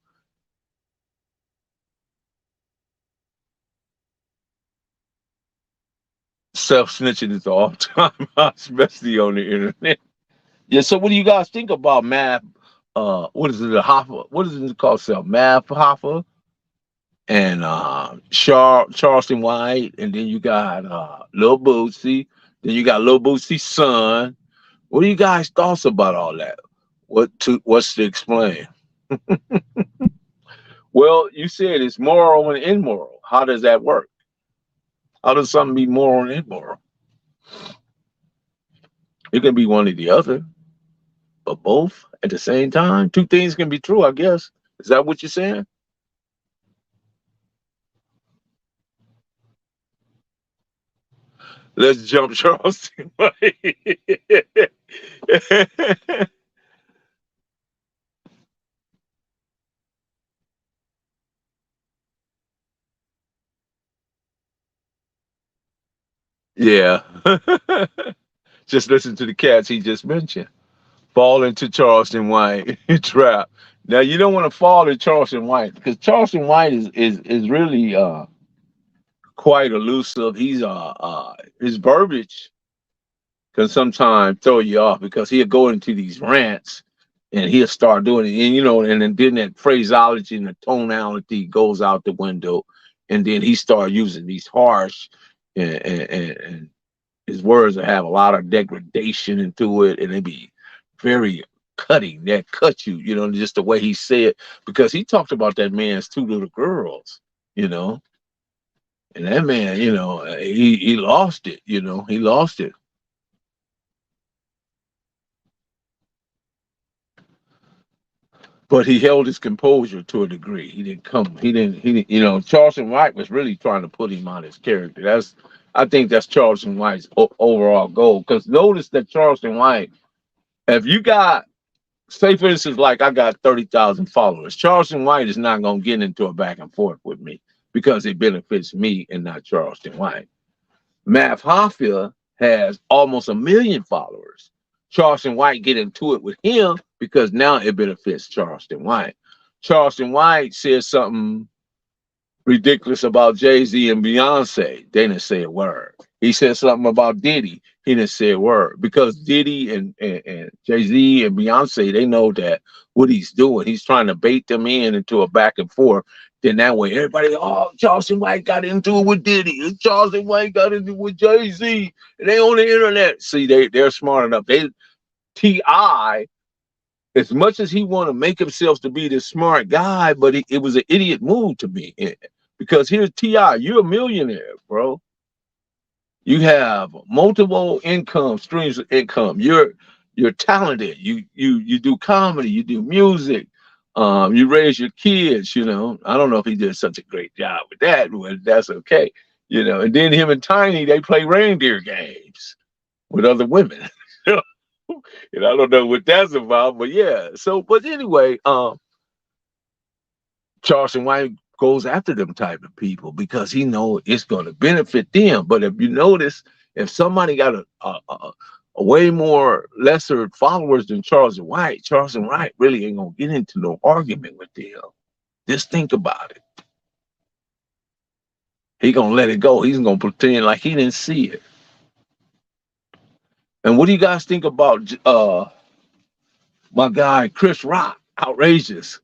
Self-snitching is all time, especially on the internet. Yeah. So what do you guys think about math? What is it? The Hoffa? What is it called? Self math Hoffa and Charleston White, and then you got Lil Bootsy. Then you got Lil Bootsy's son. What are you guys' thoughts about all that? What's to explain? Well, you said it's moral and immoral. How does that work? How does something be moral and immoral? It can be one or the other, but both at the same time. Two things can be true, I guess. Is that what you're saying? Let's jump Charleston. Yeah. Just listen to the cats he just mentioned. Fall into Charleston White trap. Now you don't want to fall in Charleston White because Charleston White is really quite elusive. His verbiage can sometimes throw you off because he'll go into these rants and he'll start doing it, and then that phraseology and the tonality goes out the window, and then he start using these harsh and his words will have a lot of degradation into it, and it be very cutting. That cut you, just the way he said, because he talked about that man's two little girls, you know, and that man, he lost it, he lost it. But he held his composure to a degree. He didn't, Charleston White was really trying to put him on his character. I think that's Charleston White's overall goal. Because notice that Charleston White, if you got, say for instance, like I got 30,000 followers, Charleston White is not going to get into a back and forth with me because it benefits me and not Charleston White. Math Hoffa has almost 1 million followers. Charleston White get into it with him because now it benefits Charleston White. Charleston White said something ridiculous about Jay-Z and Beyonce. They didn't say a word. He said something about Diddy. He didn't say a word because Diddy and Jay-Z and Beyonce, they know that what he's doing, he's trying to bait them into a back and forth. Then that way, everybody, Charleston White got into it with Diddy. And Charleston White got into it with Jay-Z. And they on the internet. See, they're smart enough. T.I., as much as he want to make himself to be this smart guy, but it was an idiot move to me. Because here's T.I., you're a millionaire, bro. You have multiple income streams of income. You're talented. You do comedy. You do music. You raise your kids. I don't know if he did such a great job with that, but that's okay. And then him and Tiny, they play reindeer games with other women. And I don't know what that's about, but yeah. So, but anyway, Charleston White goes after them type of people because he know it's going to benefit them. But if you notice, if somebody got a way more lesser followers than Charleston White really ain't gonna get into no argument with them. Just think about it. He gonna let it go. He's gonna pretend like he didn't see it. And what do you guys think about my guy Chris Rock? Outrageous.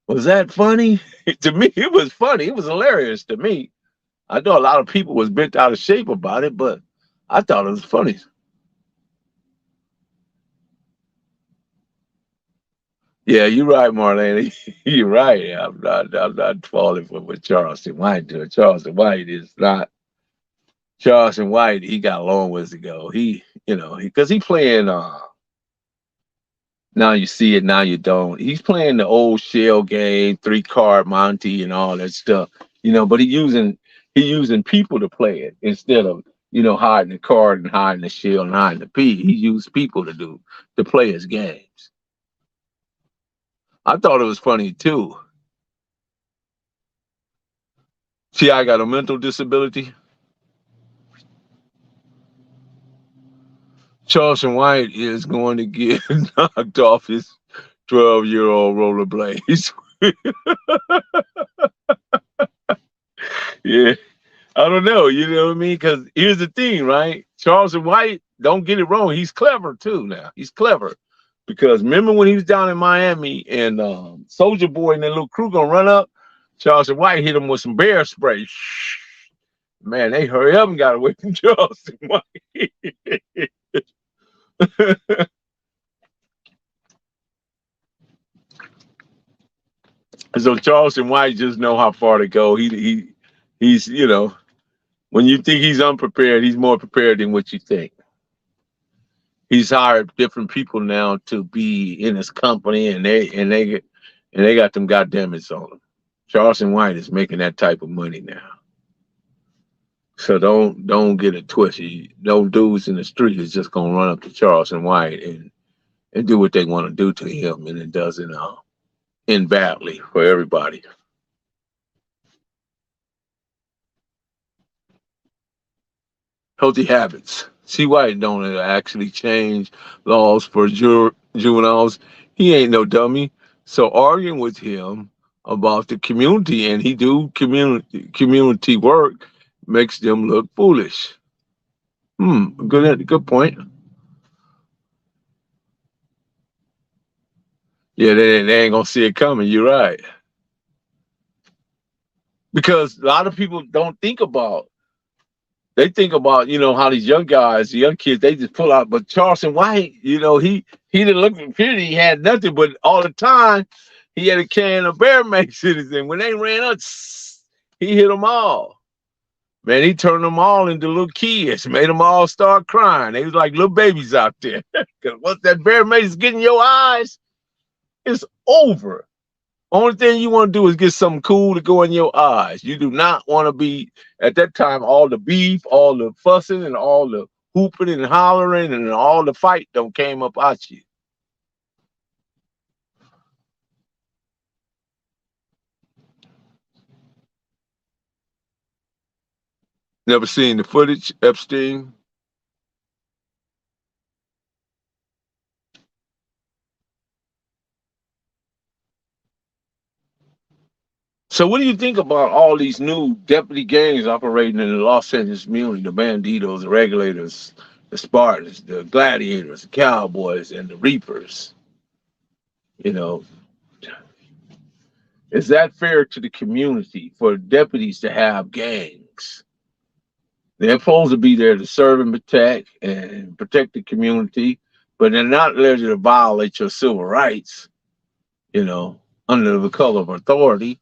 Was that funny? To me, it was funny. It was hilarious to me. I know a lot of people was bent out of shape about it, but I thought it was funny. Yeah, you're right, Marlene. You're right. I'm not falling for what Charleston White did. Charleston White is not Charleston White. He got a long ways to go. Because he playing now you see it, now you don't. He's playing the old shell game, 3 card Monty and all that stuff. But he using people to play it instead of hiding the card and hiding the shell and hiding the P. He used people to play his games. I thought it was funny too. See, I got a mental disability. Charleston White is going to get knocked off his 12-year-old rollerblades. Yeah, I don't know. You know what I mean? Because here's the thing, right? Charleston White, don't get it wrong. He's clever too now. He's clever. Because remember when he was down in Miami and Soldier Boy and that little crew gonna run up? Charleston White hit him with some bear spray. Man, they hurry up and got away from Charleston White. So Charleston White just know how far to go. He's when you think he's unprepared, he's more prepared than what you think. He's hired different people now to be in his company, and they got them goddammits on him. Charleston White is making that type of money now. So don't get it twisted. No dudes in the street is just gonna run up to Charleston White and do what they want to do to him, and it doesn't end badly for everybody. Healthy habits. See why it don't actually change laws for juveniles. He ain't no dummy. So arguing with him about the community and he do community work makes them look foolish. Good point. Yeah, they ain't gonna see it coming. You're right. Because a lot of people don't think about. They think about how these young guys, the young kids, they just pull out. But Charleston White, he didn't look pretty. He had nothing, but all the time he had a can of Bear Masons, and when they ran up, he hit them all. Man, he turned them all into little kids, made them all start crying. They was like little babies out there. Because once that Bear Mason get in your eyes, it's over. Only thing you want to do is get something cool to go in your eyes. You do not want to be, at that time, all the beef, all the fussing, and all the hooping and hollering, and all the fight don't came up at you. Never seen the footage, Epstein? So what do you think about all these new deputy gangs operating in the Los Angeles community, the Banditos, the Regulators, the Spartans, the Gladiators, the Cowboys, and the Reapers? You know, is that fair to the community for deputies to have gangs? They're supposed to be there to serve and protect the community, but they're not there to violate your civil rights, you know, under the color of authority.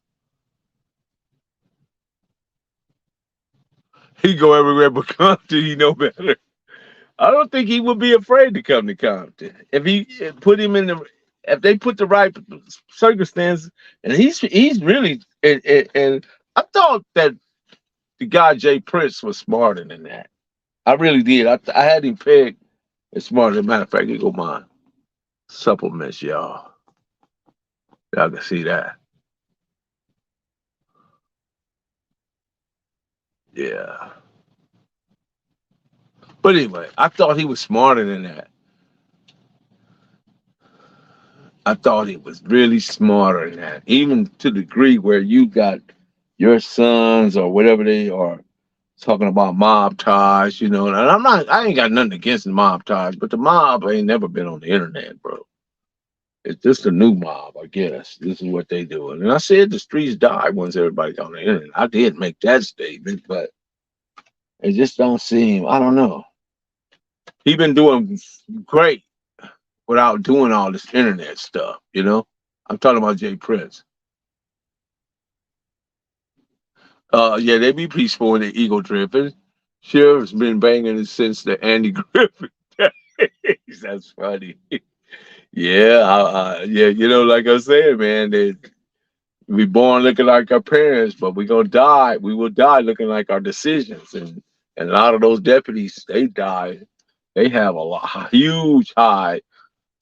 He go everywhere but Compton, he know better. I don't think he would be afraid to come to Compton. If he put him in the if they put the right circumstances, and he's really and I thought that the guy Jay Prince was smarter than that. I really did. I had him pegged as smarter. As a matter of fact, here go mine. Supplements, y'all. Y'all can see that. Yeah. But anyway, I thought he was smarter than that. I thought he was really smarter than that. Even to the degree where you got your sons or whatever they are talking about mob ties, you know. And I ain't got nothing against the mob ties, but the mob ain't never been on the internet, bro. It's just a new mob, I guess. This is what they do. And I said the streets die once everybody's on the internet. I did make that statement, but it just don't seem, I don't know. He been doing great without doing all this internet stuff, you know? I'm talking about Jay Prince. Yeah, they be peaceful and they ego driven. Sheriff's been banging it since the Andy Griffith days. That's funny. Yeah, yeah, you know, like I said, man, we born looking like our parents, but we gonna die. We will die looking like our decisions, and a lot of those deputies, they die. They have huge high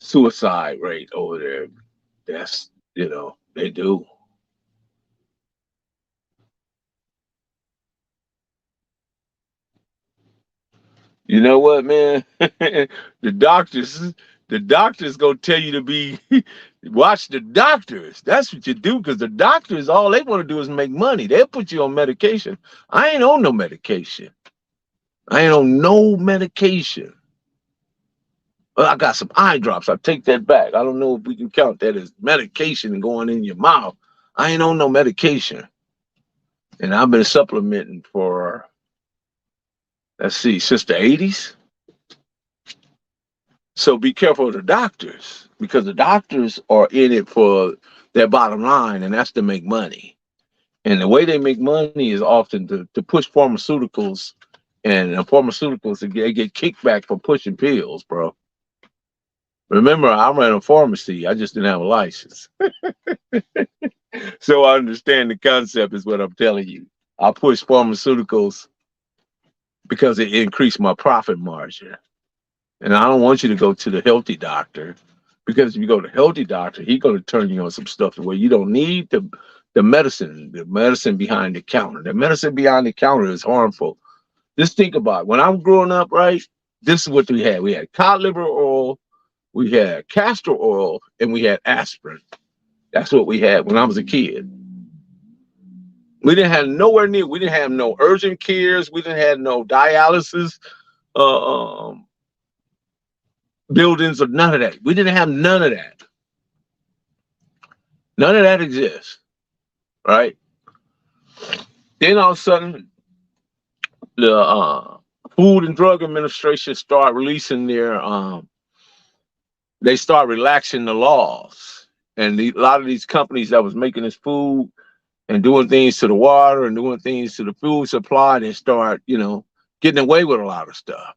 suicide rate over there. That's they do. You know what, man? the doctors, the doctors gonna tell you to be watch the doctors. That's what you do because the doctors, all they want to do is make money. They'll put you on medication. I ain't on no medication. I ain't on no medication. Well, I got some eye drops. I take that back. I don't know if we can count that as medication going in your mouth. I ain't on no medication. And I've been supplementing for, let's see, since the 80s. So be careful of the doctors because the doctors are in it for their bottom line, and that's to make money. And the way they make money is often to push pharmaceuticals, and pharmaceuticals they get kickback for pushing pills, bro. Remember, I ran a pharmacy. I just didn't have a license. So I understand the concept is what I'm telling you. I push pharmaceuticals because it increased my profit margin. And I don't want you to go to the healthy doctor because if you go to the healthy doctor, he's going to turn you on some stuff where you don't need the medicine behind the counter. The medicine behind the counter is harmful. Just think about it. When I was growing up, right, this is what we had. We had cod liver oil, we had castor oil, and we had aspirin. That's what we had when I was a kid. We didn't have nowhere near. We didn't have no urgent cares. We didn't have no dialysis uh, um, buildings or none of that. We didn't have none of that. None of that exists, right? Then all of a sudden, the Food and Drug Administration start releasing they start relaxing the laws, and a lot of these companies that was making this food and doing things to the water and doing things to the food supply, they start, getting away with a lot of stuff.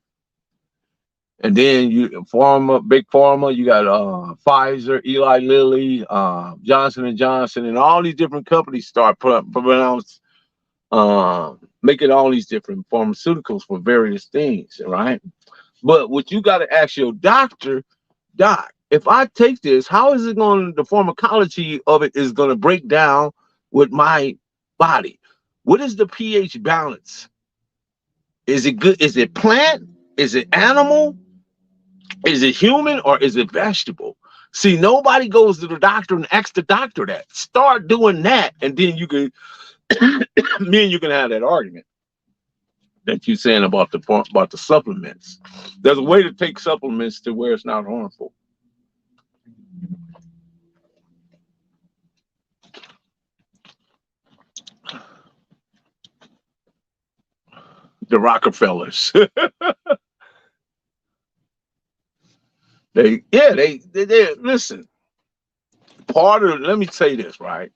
And then big pharma, you got Pfizer, Eli Lilly, Johnson and Johnson, and all these different companies start making all these different pharmaceuticals for various things, right? But what you got to ask your doctor, doc, if I take this, how is it going? The pharmacology of it is going to break down with my body. What is the pH balance? Is it good? Is it plant? Is it animal? Is it human or is it vegetable? See, nobody goes to the doctor and asks the doctor that. Start doing that, and then you can, me and you can have that argument that you're saying about the supplements. There's a way to take supplements to where it's not harmful. The Rockefellers. they listen. Let me say this, right?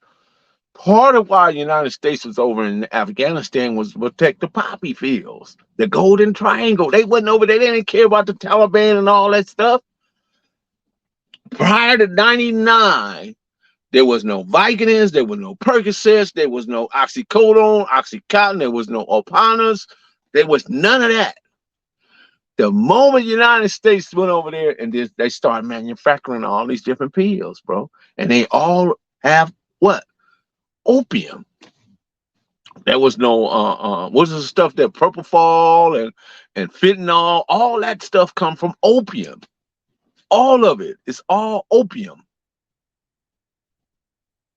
Part of why the United States was over in Afghanistan was to protect the poppy fields, the Golden Triangle. They wasn't over there. They didn't care about the Taliban and all that stuff. Prior to 99, there was no Vicodins, there was no Percocets, there was no Oxycodone, Oxycontin, there was no Opanas. There was none of that. The moment the United States went over there and they started manufacturing all these different pills, bro. And they all have what? Opium. There was no what's the stuff that propofol and fentanyl, all that stuff come from opium. All of it is all opium.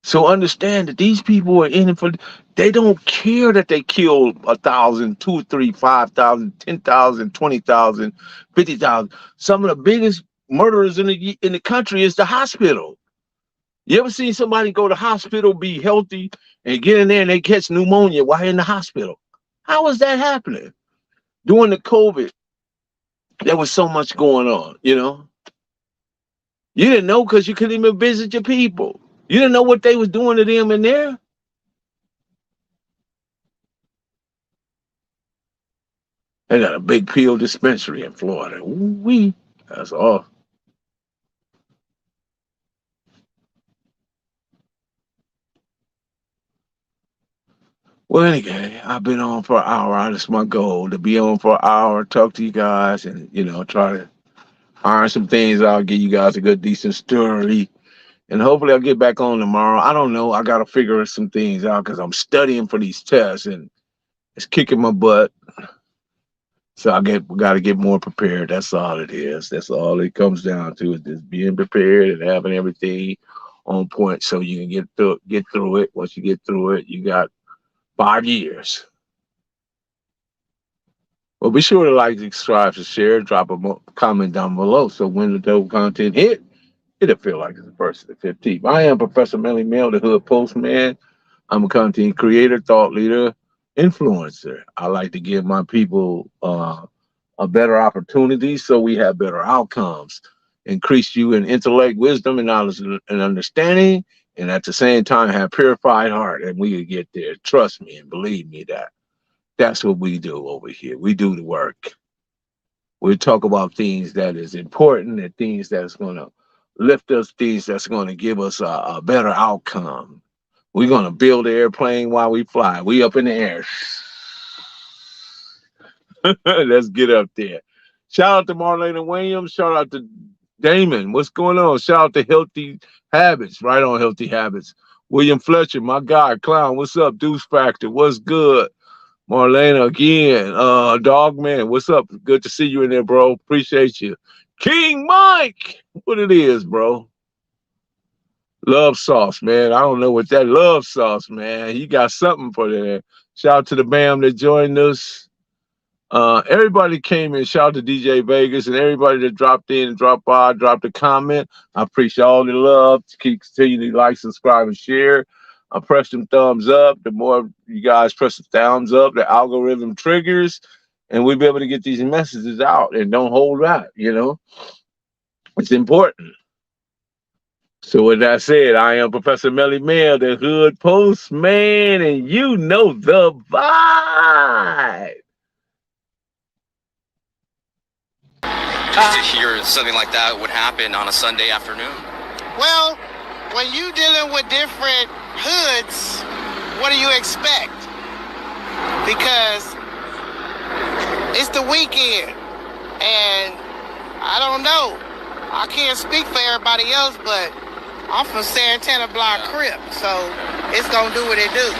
So understand that these people are in it for, they don't care that they killed 1,000, 2, 3, 5,000, 10,000, 20,000, 50,000. Some of the biggest murderers in the country is the hospital. You ever seen somebody go to hospital, be healthy, and get in there and they catch pneumonia while in the hospital? How is that happening? During the COVID, there was so much going on, you know? You didn't know because you couldn't even visit your people. You didn't know what they was doing to them in there. They got a big pill dispensary in Florida. Ooh-wee. That's all. Well, anyway, I've been on for an hour. That's my goal, to be on for an hour, talk to you guys, and, you know, try to iron some things out, give you guys a good, decent story. And hopefully I'll get back on tomorrow. I don't know. I got to figure some things out because I'm studying for these tests, and it's kicking my butt. So got to get more prepared. That's all it is. That's all it comes down to, is just being prepared and having everything on point so you can get through it. Once you get through it, you got 5 years. Well, be sure to like, subscribe, to share, drop a comment down below so when the dope content hit, it'll feel like it's the first of the 15th. I am Professor Melly Mel, the Hood Postman. I'm a content creator, thought leader, influencer. I like to give my people a better opportunity so we have better outcomes. Increase you in intellect, wisdom, and knowledge and understanding, and at the same time have purified heart, and we can get there. Trust me and believe me that that's what we do over here. We do the work. We talk about things that is important and things that's going to lift us, things that's going to give us a better outcome. We're going to build an airplane while we fly. We up in the air. Let's get up there. Shout out to Marlena Williams. Shout out to Damon. What's going on? Shout out to Healthy Habits. Right on, Healthy Habits. William Fletcher, my guy. Clown, what's up? Deuce Factor, what's good? Marlena again. Dogman, what's up? Good to see you in there, bro. Appreciate you. King Mike, what it is, bro? Love sauce, man. I don't know what that love sauce, man. He got something for that. Shout out to the BAM that joined us. Everybody came in. Shout out to DJ Vegas and everybody that dropped in and dropped by, dropped a comment. I appreciate all the love. Continue to like, subscribe, and share. I press them thumbs up. The more you guys press the thumbs up, the algorithm triggers, and we'll be able to get these messages out and don't hold back, you know? It's important. So with that said, I am Professor Melly Mel, the Hood Postman, and you know the vibe. To hear something like that would happen on a Sunday afternoon. Well, when you dealing with different hoods, what do you expect? Because it's the weekend, and I don't know. I can't speak for everybody else, but I'm from Santana Block Crip, so it's gonna do what it do.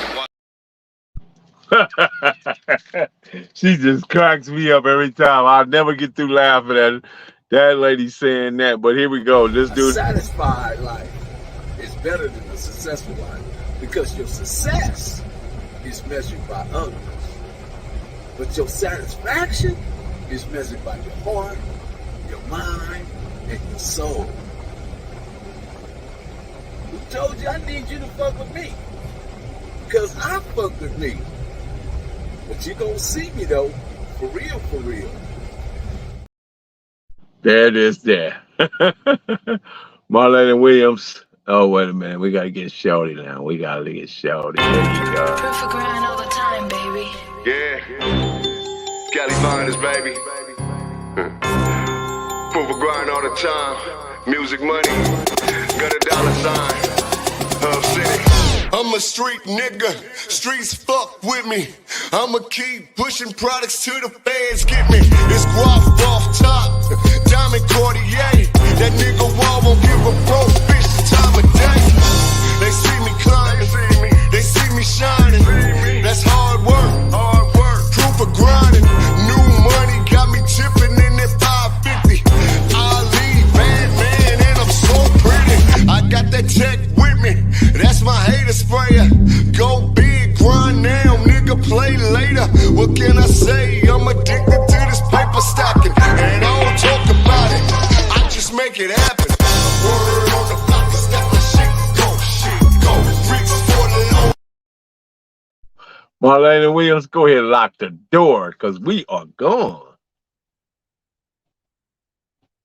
She just cracks me up every time. I'll never get through laughing at that lady saying that. But here we go. Let's do it. A satisfied life is better than a successful life because your success is measured by others, but your satisfaction is measured by your heart, your mind, and your soul. Who told you I need you to fuck with me? Because I fuck with me. But you gonna see me though, for real, for real. There it is there. Marlena Williams. Oh, wait a minute. We got to get Shorty now. We got to get Shorty. There you go. For grind all the time, baby. Yeah. Cali Finest, baby. Proof of grind all the time. Music money. Got a dollar sign. Hub City. I'm a street nigga, streets fuck with me. I'ma keep pushing products till the fans get me. It's guap off top, diamond Cartier. That nigga wall won't give a broke bitch the time of day. They see me climbing, they see me shining. That's hard work, proof of grinding. New money got me tipping in that 550. I lead bad man and I'm so pretty. I got that tech with me, that's my make it happen. Word on the block is that my shit go. Reach for the low. Marlena Williams, go ahead and lock the door because we are gone.